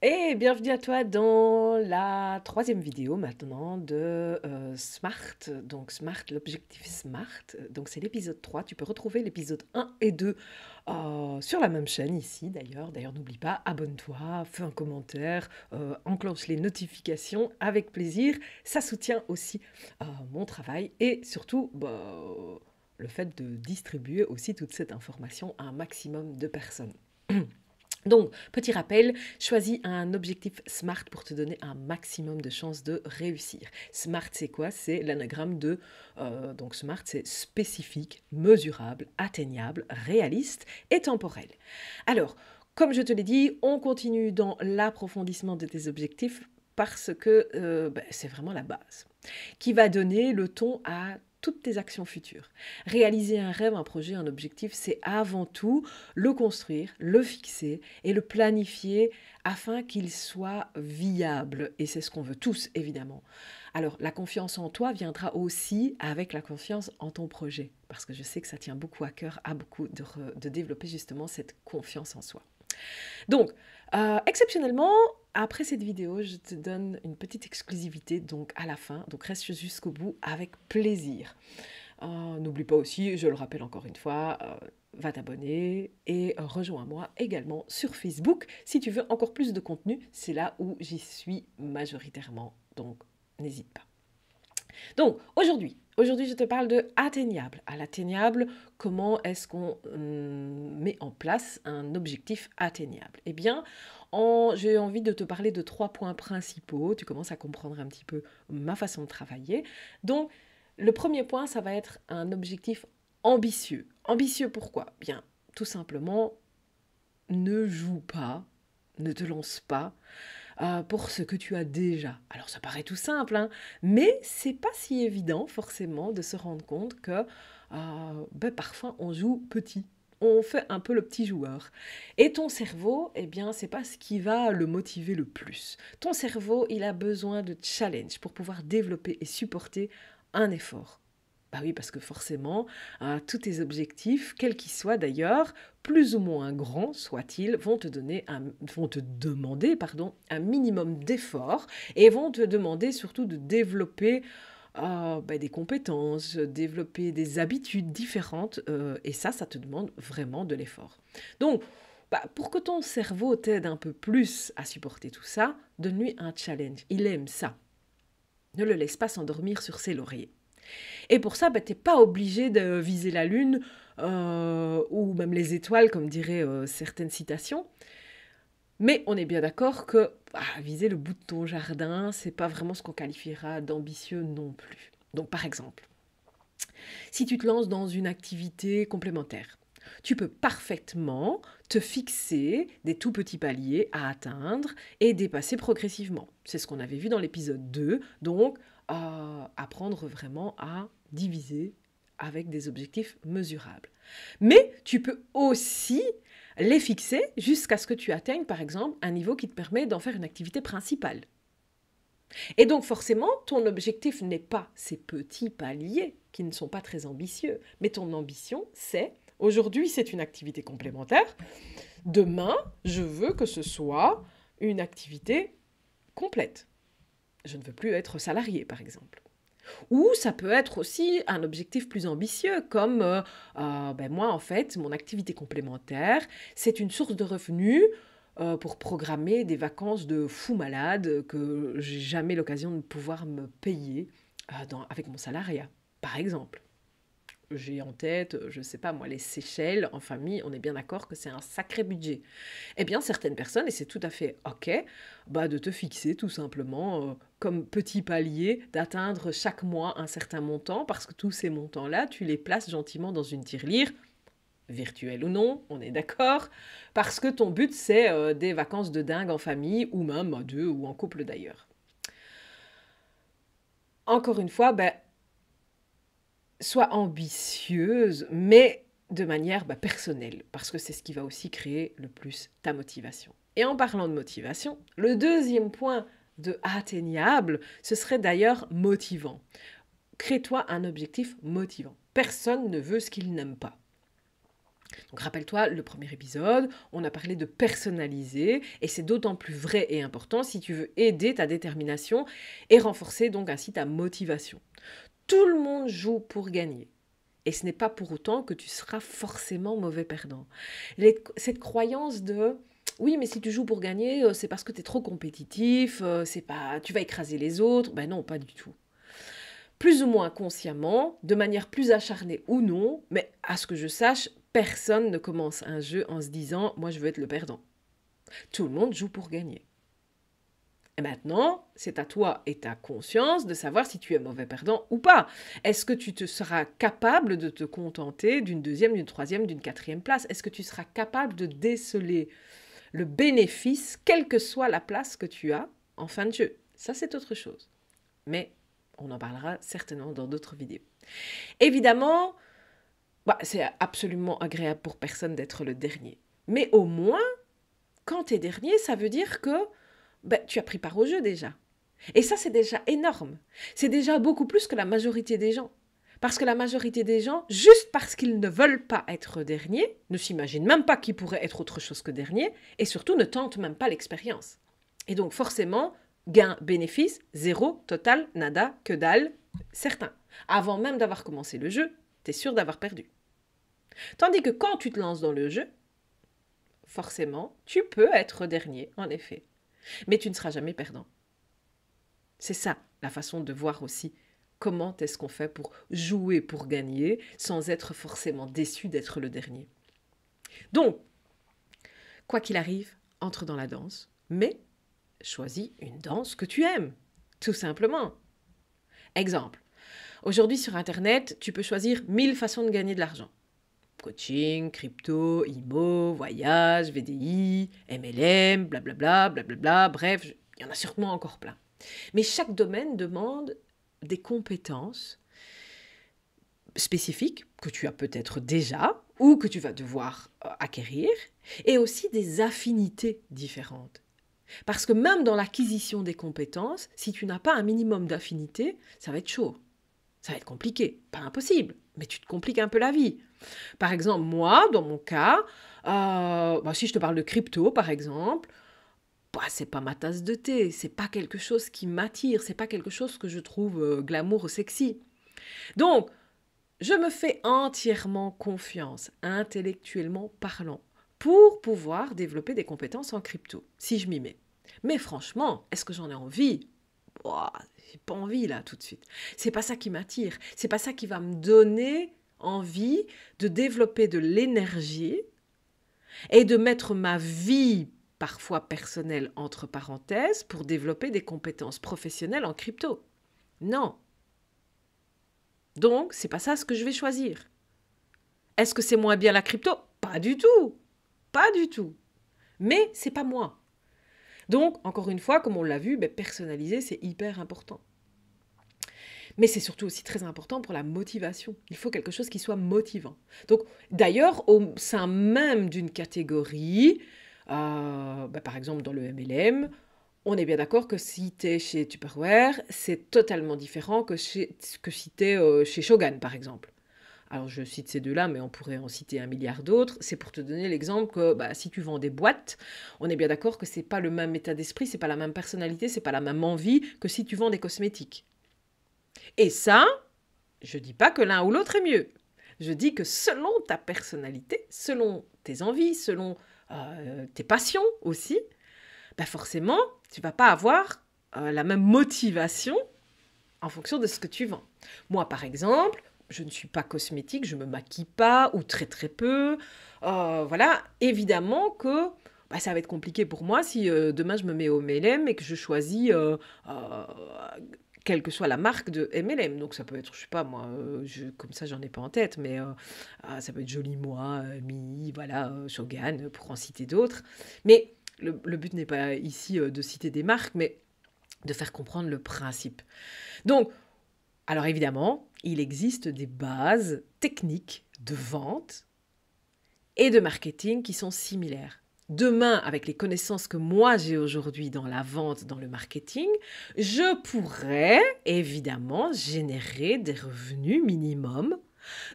Et bienvenue à toi dans la troisième vidéo maintenant de Smart. Donc Smart, l'objectif Smart. Donc c'est l'épisode 3. Tu peux retrouver l'épisode 1 et 2 sur la même chaîne ici d'ailleurs. D'ailleurs n'oublie pas, abonne-toi, fais un commentaire, enclenche les notifications avec plaisir. Ça soutient aussi mon travail et surtout le fait de distribuer aussi toute cette information à un maximum de personnes. Donc, petit rappel, choisis un objectif SMART pour te donner un maximum de chances de réussir. SMART, c'est quoi? C'est l'anagramme de... donc, SMART, c'est spécifique, mesurable, atteignable, réaliste et temporel. Alors, comme je te l'ai dit, on continue dans l'approfondissement de tes objectifs parce que c'est vraiment la base qui va donner le ton à toutes tes actions futures. Réaliser un rêve, un projet, un objectif, c'est avant tout le construire, le fixer et le planifier afin qu'il soit viable. Et c'est ce qu'on veut tous, évidemment. Alors, la confiance en toi viendra aussi avec la confiance en ton projet, parce que je sais que ça tient beaucoup à cœur à beaucoup de développer justement cette confiance en soi. Donc, exceptionnellement, après cette vidéo, je te donne une petite exclusivité donc à la fin. Donc, reste jusqu'au bout avec plaisir. N'oublie pas aussi, je le rappelle encore une fois, va t'abonner et rejoins-moi également sur Facebook si tu veux encore plus de contenu. C'est là où j'y suis majoritairement. Donc, n'hésite pas. Donc, aujourd'hui, je te parle de atteignable. À l'atteignable, comment est-ce qu'on met en place un objectif atteignable? Eh bien, j'ai envie de te parler de 3 points principaux. Tu commences à comprendre un petit peu ma façon de travailler. Donc, le premier point, ça va être un objectif ambitieux. Ambitieux pourquoi? Bien, tout simplement, ne joue pas, ne te lance pas pour ce que tu as déjà. Alors ça paraît tout simple, hein, mais c'est pas si évident forcément de se rendre compte que parfois on joue petit. On fait un peu le petit joueur. Et ton cerveau, eh bien, c'est pas ce qui va le motiver le plus. Ton cerveau, il a besoin de challenge pour pouvoir développer et supporter un effort. Bah oui, parce que forcément, tous tes objectifs, quels qu'ils soient d'ailleurs, plus ou moins grands soient-ils, vont te demander un minimum d'effort et vont te demander surtout de développer des compétences, développer des habitudes différentes, et ça te demande vraiment de l'effort. Donc, pour que ton cerveau t'aide un peu plus à supporter tout ça, donne-lui un challenge. Il aime ça. Ne le laisse pas s'endormir sur ses lauriers. Et pour ça, tu n'es pas obligé de viser la Lune ou même les étoiles, comme diraient certaines citations. Mais on est bien d'accord que viser le bout de ton jardin, c'est pas vraiment ce qu'on qualifiera d'ambitieux non plus. Donc par exemple, si tu te lances dans une activité complémentaire, tu peux parfaitement te fixer des tout petits paliers à atteindre et dépasser progressivement. C'est ce qu'on avait vu dans l'épisode 2, donc apprendre vraiment à diviser avec des objectifs mesurables. Mais tu peux aussi les fixer jusqu'à ce que tu atteignes, par exemple, un niveau qui te permet d'en faire une activité principale. Et donc forcément, ton objectif n'est pas ces petits paliers qui ne sont pas très ambitieux, mais ton ambition, c'est, aujourd'hui c'est une activité complémentaire, demain, je veux que ce soit une activité complète. Je ne veux plus être salarié, par exemple. Ou ça peut être aussi un objectif plus ambitieux, comme moi, en fait, mon activité complémentaire, c'est une source de revenus pour programmer des vacances de fou malade que j'ai jamais l'occasion de pouvoir me payer avec mon salariat, par exemple. J'ai en tête, je ne sais pas moi, les Seychelles en famille, on est bien d'accord que c'est un sacré budget. Eh bien, certaines personnes, et c'est tout à fait OK, de te fixer tout simplement comme petit palier, d'atteindre chaque mois un certain montant, parce que tous ces montants-là, tu les places gentiment dans une tirelire, virtuelle ou non, on est d'accord, parce que ton but, c'est des vacances de dingue en famille, ou même à deux, ou en couple d'ailleurs. Encore une fois, sois ambitieuse, mais de manière personnelle, parce que c'est ce qui va aussi créer le plus ta motivation. Et en parlant de motivation, le deuxième point de atteignable, ce serait d'ailleurs motivant. Crée-toi un objectif motivant. Personne ne veut ce qu'il n'aime pas. Donc rappelle-toi, le premier épisode, on a parlé de personnaliser et c'est d'autant plus vrai et important si tu veux aider ta détermination et renforcer donc ainsi ta motivation. Tout le monde joue pour gagner. Et ce n'est pas pour autant que tu seras forcément mauvais perdant. Cette croyance de oui, mais si tu joues pour gagner, c'est parce que tu es trop compétitif, c'est pas, tu vas écraser les autres. Ben non, pas du tout. Plus ou moins consciemment, de manière plus acharnée ou non, mais à ce que je sache, personne ne commence un jeu en se disant moi je veux être le perdant. Tout le monde joue pour gagner. Et maintenant, c'est à toi et ta conscience de savoir si tu es mauvais perdant ou pas. Est-ce que tu te seras capable de te contenter d'une deuxième, d'une troisième, d'une quatrième place? Est-ce que tu seras capable de déceler le bénéfice, quelle que soit la place que tu as en fin de jeu? Ça, c'est autre chose. Mais on en parlera certainement dans d'autres vidéos. Évidemment, c'est absolument agréable pour personne d'être le dernier. Mais au moins, quand tu es dernier, ça veut dire que tu as pris part au jeu déjà. Et ça, c'est déjà énorme. C'est déjà beaucoup plus que la majorité des gens. Parce que la majorité des gens, juste parce qu'ils ne veulent pas être dernier, ne s'imaginent même pas qu'ils pourraient être autre chose que dernier, et surtout ne tentent même pas l'expérience. Et donc forcément, gain, bénéfice, zéro, total, nada, que dalle, certain. Avant même d'avoir commencé le jeu, tu es sûr d'avoir perdu. Tandis que quand tu te lances dans le jeu, forcément, tu peux être dernier, en effet. Mais tu ne seras jamais perdant. C'est ça, la façon de voir aussi comment est-ce qu'on fait pour jouer pour gagner sans être forcément déçu d'être le dernier. Donc, quoi qu'il arrive, entre dans la danse, mais choisis une danse que tu aimes, tout simplement. Exemple, aujourd'hui sur Internet, tu peux choisir 1000 façons de gagner de l'argent. Coaching, crypto, IMO, voyage, VDI, MLM, blablabla, blablabla, bref, il y en a sûrement encore plein. Mais chaque domaine demande des compétences spécifiques que tu as peut-être déjà ou que tu vas devoir acquérir et aussi des affinités différentes. Parce que même dans l'acquisition des compétences, si tu n'as pas un minimum d'affinités, ça va être chaud. Ça va être compliqué. Pas impossible, mais tu te compliques un peu la vie. Par exemple, moi, dans mon cas, si je te parle de crypto, par exemple, c'est pas ma tasse de thé, c'est pas quelque chose qui m'attire, c'est pas quelque chose que je trouve glamour ou sexy. Donc, je me fais entièrement confiance, intellectuellement parlant, pour pouvoir développer des compétences en crypto, si je m'y mets. Mais franchement, est-ce que j'en ai envie ? J'ai pas envie là tout de suite. C'est pas ça qui m'attire, c'est pas ça qui va me donner envie de développer de l'énergie et de mettre ma vie parfois personnelle entre parenthèses pour développer des compétences professionnelles en crypto. Non. Donc, c'est pas ça ce que je vais choisir. Est-ce que c'est moins bien la crypto ? Pas du tout. Pas du tout. Mais c'est pas moi. Donc, encore une fois, comme on l'a vu, personnaliser, c'est hyper important. Mais c'est surtout aussi très important pour la motivation. Il faut quelque chose qui soit motivant. Donc, d'ailleurs, au sein même d'une catégorie, par exemple dans le MLM, on est bien d'accord que si tu es chez Tupperware, c'est totalement différent que si tu es chez Shogun, par exemple. Alors, je cite ces deux-là, mais on pourrait en citer un milliard d'autres. C'est pour te donner l'exemple que si tu vends des boîtes, on est bien d'accord que ce n'est pas le même état d'esprit, ce n'est pas la même personnalité, ce n'est pas la même envie que si tu vends des cosmétiques. Et ça, je ne dis pas que l'un ou l'autre est mieux. Je dis que selon ta personnalité, selon tes envies, selon tes passions aussi, forcément, tu ne vas pas avoir la même motivation en fonction de ce que tu vends. Moi, par exemple, je ne suis pas cosmétique, je ne me maquille pas ou très très peu. Voilà, évidemment que ça va être compliqué pour moi si demain je me mets au MLM et que je choisis quelle que soit la marque de MLM. Donc ça peut être, je sais pas moi, comme ça j'en ai pas en tête, mais ça peut être Joli Moi, Mi, voilà, Shogun, pour en citer d'autres. Mais le but n'est pas ici de citer des marques, mais de faire comprendre le principe. Donc, alors évidemment, il existe des bases techniques de vente et de marketing qui sont similaires. Demain, avec les connaissances que moi j'ai aujourd'hui dans la vente, dans le marketing, je pourrais évidemment générer des revenus minimum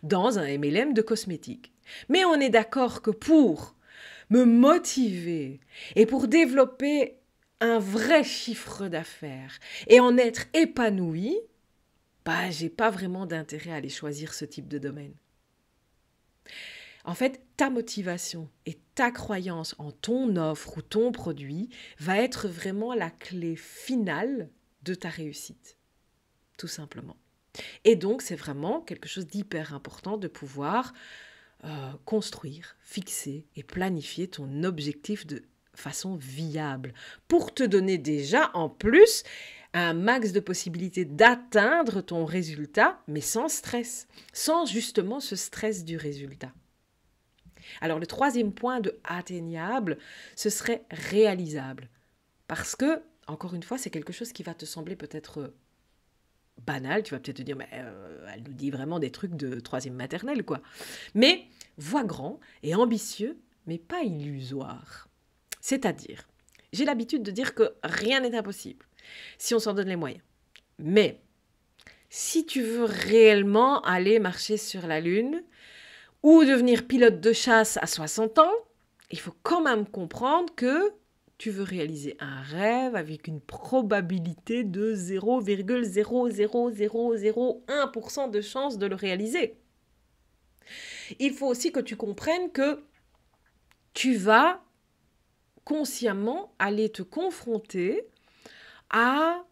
dans un MLM de cosmétiques. Mais on est d'accord que pour me motiver et pour développer un vrai chiffre d'affaires et en être épanoui, bah, j'ai pas vraiment d'intérêt à aller choisir ce type de domaine. En fait, ta motivation et ta croyance en ton offre ou ton produit va être vraiment la clé finale de ta réussite, tout simplement. Et donc, c'est vraiment quelque chose d'hyper important de pouvoir construire, fixer et planifier ton objectif de façon viable pour te donner déjà en plus un max de possibilités d'atteindre ton résultat, mais sans stress, sans justement ce stress du résultat. Alors le troisième point de atteignable, ce serait réalisable. Parce que, encore une fois, c'est quelque chose qui va te sembler peut-être banal. Tu vas peut-être te dire, mais elle nous dit vraiment des trucs de troisième maternelle, quoi. Mais vois grand et ambitieux, mais pas illusoire. C'est-à-dire, j'ai l'habitude de dire que rien n'est impossible si on s'en donne les moyens. Mais si tu veux réellement aller marcher sur la Lune ou devenir pilote de chasse à 60 ans, il faut quand même comprendre que tu veux réaliser un rêve avec une probabilité de 0,00001% de chance de le réaliser. Il faut aussi que tu comprennes que tu vas consciemment aller te confronter à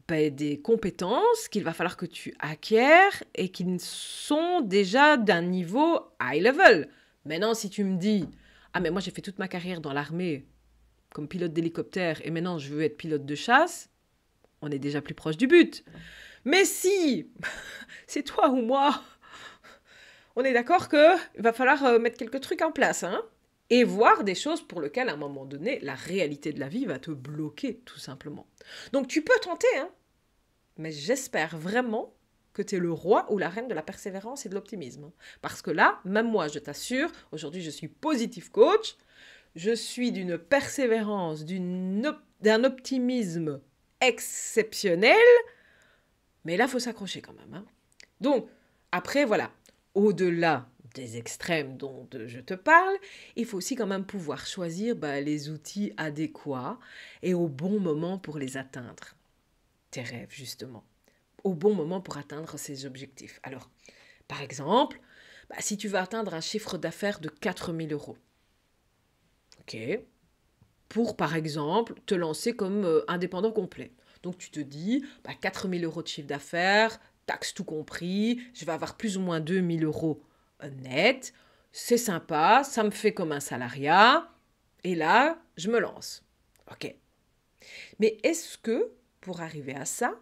des compétences qu'il va falloir que tu acquières et qui sont déjà d'un niveau high level. Maintenant, si tu me dis « Ah, mais moi, j'ai fait toute ma carrière dans l'armée comme pilote d'hélicoptère et maintenant, je veux être pilote de chasse », on est déjà plus proche du but. Mais si c'est toi ou moi, on est d'accord qu'il va falloir mettre quelques trucs en place, hein, et voir des choses pour lesquelles, à un moment donné, la réalité de la vie va te bloquer, tout simplement. Donc, tu peux tenter, hein, mais j'espère vraiment que tu es le roi ou la reine de la persévérance et de l'optimisme. Parce que là, même moi, je t'assure, aujourd'hui, je suis positive coach, je suis d'une persévérance, d'un optimisme exceptionnel, mais là, il faut s'accrocher quand même, hein. Donc, après, voilà, au-delà des extrêmes dont je te parle, il faut aussi quand même pouvoir choisir les outils adéquats et au bon moment pour les atteindre. Tes rêves, justement. Au bon moment pour atteindre ces objectifs. Alors, par exemple, si tu veux atteindre un chiffre d'affaires de 4 000 €, ok, pour, par exemple, te lancer comme indépendant complet. Donc, tu te dis, 4 000 € de chiffre d'affaires, taxes tout compris, je vais avoir plus ou moins 2 000 € net, c'est sympa, ça me fait comme un salariat, et là, je me lance. Ok. Mais est-ce que, pour arriver à ça,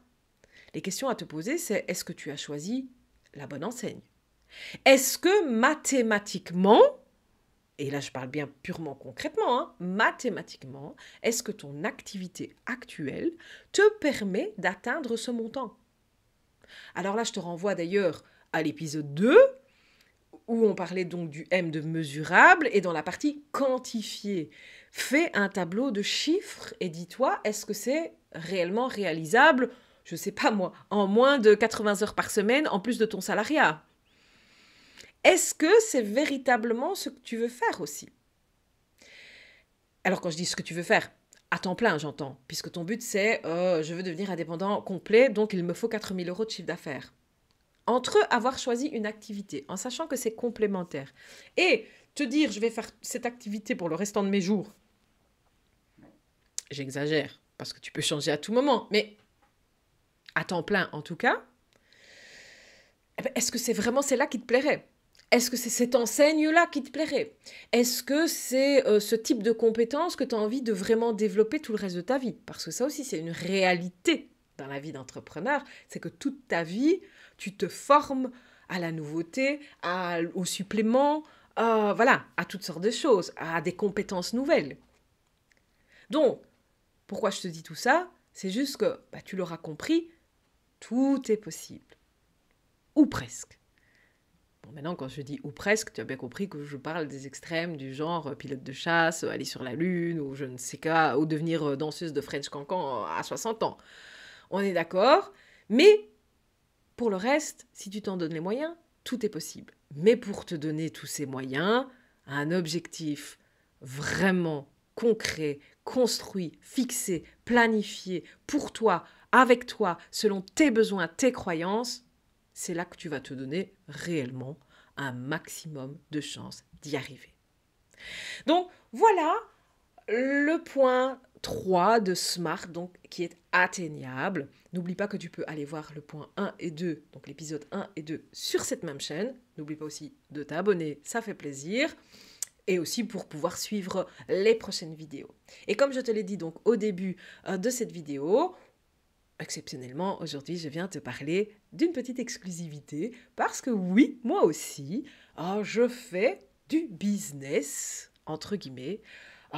les questions à te poser, c'est est-ce que tu as choisi la bonne enseigne? Est-ce que mathématiquement, et là je parle bien purement concrètement, hein, mathématiquement, est-ce que ton activité actuelle te permet d'atteindre ce montant? Alors là, je te renvoie d'ailleurs à l'épisode 2, où on parlait donc du M de mesurable, et dans la partie quantifier. Fais un tableau de chiffres et dis-toi, est-ce que c'est réellement réalisable, je ne sais pas moi, en moins de 80 heures par semaine, en plus de ton salariat? Est-ce que c'est véritablement ce que tu veux faire aussi? Alors quand je dis ce que tu veux faire, à temps plein j'entends, puisque ton but c'est je veux devenir indépendant complet, donc il me faut 4 000 € de chiffre d'affaires. Entre avoir choisi une activité, en sachant que c'est complémentaire, et te dire je vais faire cette activité pour le restant de mes jours, j'exagère, parce que tu peux changer à tout moment, mais à temps plein en tout cas, est-ce que c'est vraiment celle-là qui te plairait? Est-ce que c'est cette enseigne-là qui te plairait? Est-ce que c'est ce type de compétences que tu as envie de vraiment développer tout le reste de ta vie? Parce que ça aussi, c'est une réalité dans la vie d'entrepreneur, c'est que toute ta vie, tu te formes à la nouveauté, au supplément, voilà, à toutes sortes de choses, à des compétences nouvelles. Donc, pourquoi je te dis tout ça? C'est juste que, tu l'auras compris, tout est possible. Ou presque. Bon, maintenant, quand je dis ou presque, tu as bien compris que je parle des extrêmes du genre pilote de chasse, aller sur la Lune, ou je ne sais quoi, ou devenir danseuse de French Cancan à 60 ans. On est d'accord? Mais pour le reste, si tu t'en donnes les moyens, tout est possible. Mais pour te donner tous ces moyens, un objectif vraiment concret, construit, fixé, planifié pour toi, avec toi, selon tes besoins, tes croyances, c'est là que tu vas te donner réellement un maximum de chances d'y arriver. Donc voilà le point 3 de SMART, donc, qui est atteignable. N'oublie pas que tu peux aller voir le point 1 et 2, donc l'épisode 1 et 2 sur cette même chaîne. N'oublie pas aussi de t'abonner, ça fait plaisir. Et aussi pour pouvoir suivre les prochaines vidéos. Et comme je te l'ai dit donc au début de cette vidéo, exceptionnellement, aujourd'hui, je viens te parler d'une petite exclusivité parce que oui, moi aussi, je fais du business, entre guillemets.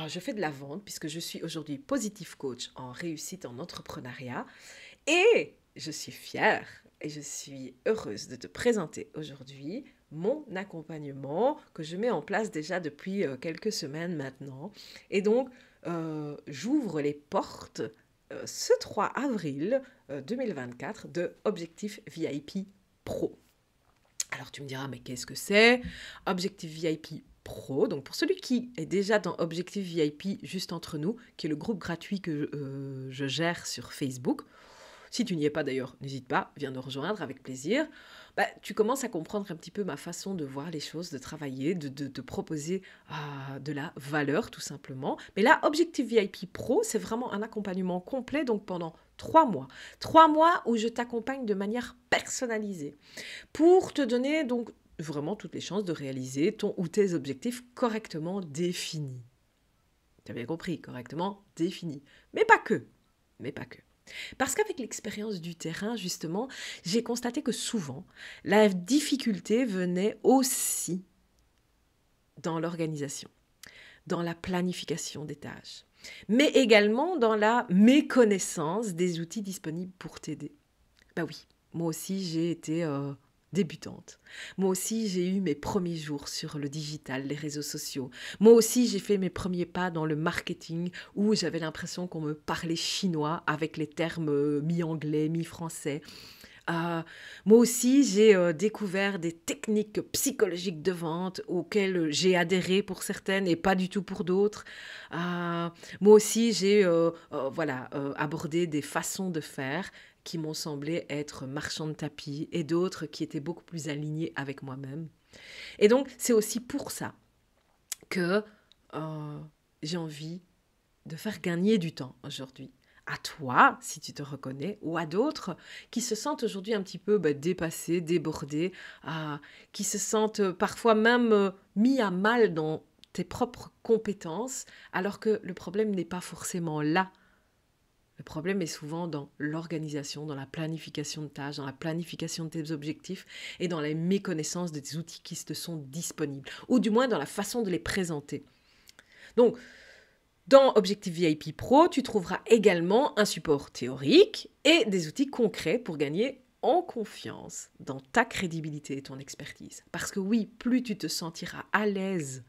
Je fais de la vente puisque je suis aujourd'hui positive coach en réussite en entrepreneuriat et je suis fière et je suis heureuse de te présenter aujourd'hui mon accompagnement que je mets en place déjà depuis quelques semaines maintenant. Et donc, j'ouvre les portes ce 3 avril 2024 de Objectif VIP Pro. Alors tu me diras, mais qu'est-ce que c'est? Objectif VIP Pro, donc pour celui qui est déjà dans Objectif VIP juste entre nous, qui est le groupe gratuit que je gère sur Facebook. Si tu n'y es pas d'ailleurs, n'hésite pas, viens nous rejoindre avec plaisir. Tu commences à comprendre un petit peu ma façon de voir les choses, de travailler, de proposer de la valeur tout simplement. Mais là, Objectif VIP Pro, c'est vraiment un accompagnement complet, donc pendant 3 mois. 3 mois où je t'accompagne de manière personnalisée pour te donner donc vraiment toutes les chances de réaliser ton ou tes objectifs correctement définis. Tu as bien compris, correctement définis. Mais pas que. Parce qu'avec l'expérience du terrain, justement, j'ai constaté que souvent, la difficulté venait aussi dans l'organisation, dans la planification des tâches, mais également dans la méconnaissance des outils disponibles pour t'aider. Oui, moi aussi j'ai été débutante. Moi aussi j'ai eu mes premiers jours sur le digital, les réseaux sociaux. Moi aussi j'ai fait mes premiers pas dans le marketing où j'avais l'impression qu'on me parlait chinois avec les termes mi-anglais, mi-français. Moi aussi, j'ai découvert des techniques psychologiques de vente auxquelles j'ai adhéré pour certaines et pas du tout pour d'autres. Moi aussi, j'ai abordé des façons de faire qui m'ont semblé être marchands de tapis et d'autres qui étaient beaucoup plus alignées avec moi-même. Et donc, c'est aussi pour ça que j'ai envie de faire gagner du temps aujourd'hui. À toi, si tu te reconnais, ou à d'autres qui se sentent aujourd'hui un petit peu dépassés, débordés, qui se sentent parfois même mis à mal dans tes propres compétences, alors que le problème n'est pas forcément là. Le problème est souvent dans l'organisation, dans la planification de tâches, dans la planification de tes objectifs et dans la méconnaissance des outils qui te sont disponibles, ou du moins dans la façon de les présenter. Donc, dans Objectif VIP Pro, tu trouveras également un support théorique et des outils concrets pour gagner en confiance dans ta crédibilité et ton expertise. Parce que oui, plus tu te sentiras à l'aise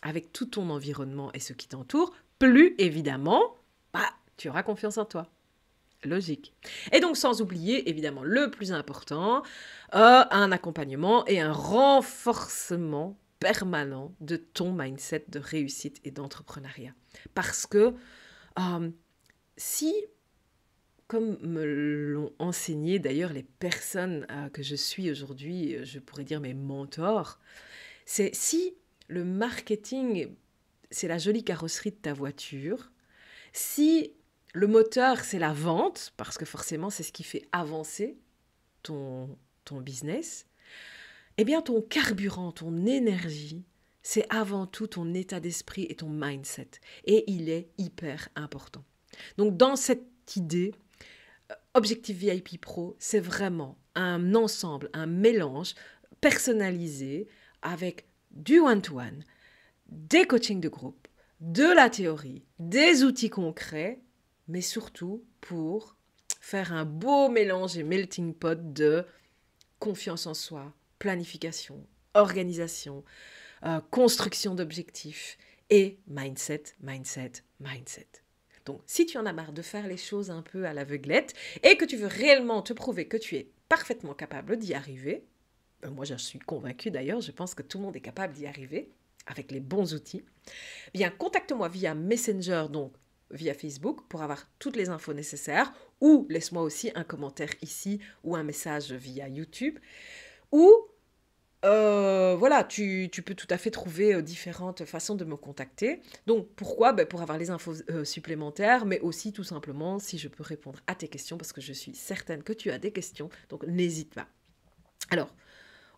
avec tout ton environnement et ce qui t'entoure, plus évidemment, tu auras confiance en toi. Logique. Et donc, sans oublier, évidemment, le plus important, un accompagnement et un renforcement permanent de ton mindset de réussite et d'entrepreneuriat. Parce que si, comme me l'ont enseigné d'ailleurs les personnes que je suis aujourd'hui, je pourrais dire mes mentors, c'est si le marketing, c'est la jolie carrosserie de ta voiture, si le moteur, c'est la vente, parce que forcément, c'est ce qui fait avancer ton business, eh bien, ton carburant, ton énergie, c'est avant tout ton état d'esprit et ton mindset. Et il est hyper important. Donc, dans cette idée, Objectif VIP Pro, c'est vraiment un ensemble, un mélange personnalisé avec du one-to-one, des coachings de groupe, de la théorie, des outils concrets, mais surtout pour faire un beau mélange et melting pot de confiance en soi, planification, organisation, construction d'objectifs et mindset. Donc, si tu en as marre de faire les choses un peu à l'aveuglette et que tu veux réellement te prouver que tu es parfaitement capable d'y arriver, moi j'en suis convaincue d'ailleurs, je pense que tout le monde est capable d'y arriver avec les bons outils, bien contacte-moi via Messenger, donc via Facebook, pour avoir toutes les infos nécessaires, ou laisse-moi aussi un commentaire ici ou un message via YouTube, ou voilà, tu peux tout à fait trouver différentes façons de me contacter. Donc pourquoi? Ben, pour avoir les infos supplémentaires, mais aussi tout simplement si je peux répondre à tes questions, parce que je suis certaine que tu as des questions, donc n'hésite pas. Alors,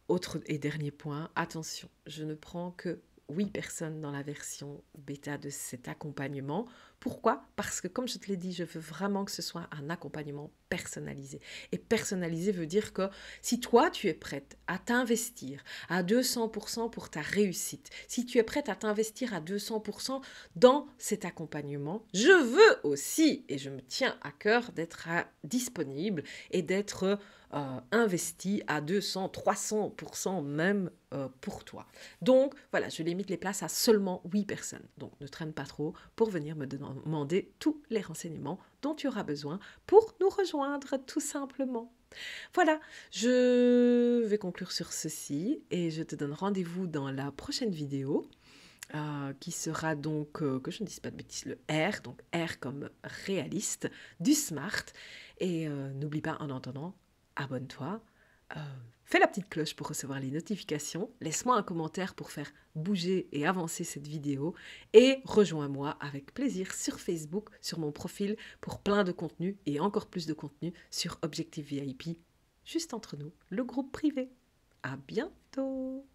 autre et dernier point, attention, je ne prends que 8 personnes dans la version bêta de cet accompagnement. Pourquoi? Parce que, comme je te l'ai dit, je veux vraiment que ce soit un accompagnement personnalisé. Et personnalisé veut dire que si toi, tu es prête à t'investir à 200% pour ta réussite, si tu es prête à t'investir à 200% dans cet accompagnement, je veux aussi, et je me tiens à cœur, d'être disponible et d'être investi à 200, 300% même pour toi. Donc, voilà, je limite les places à seulement 8 personnes. Donc, ne traîne pas trop pour venir me demander tous les renseignements dont tu auras besoin pour nous rejoindre, tout simplement. Voilà, je vais conclure sur ceci et je te donne rendez-vous dans la prochaine vidéo. Qui sera donc, que je ne dise pas de bêtises, le R, donc R comme réaliste, du SMART. Et n'oublie pas, en entendant, abonne-toi, fais la petite cloche pour recevoir les notifications, laisse-moi un commentaire pour faire bouger et avancer cette vidéo, et rejoins-moi avec plaisir sur Facebook, sur mon profil, pour plein de contenu et encore plus de contenu sur Objectif VIP, juste entre nous, le groupe privé. À bientôt!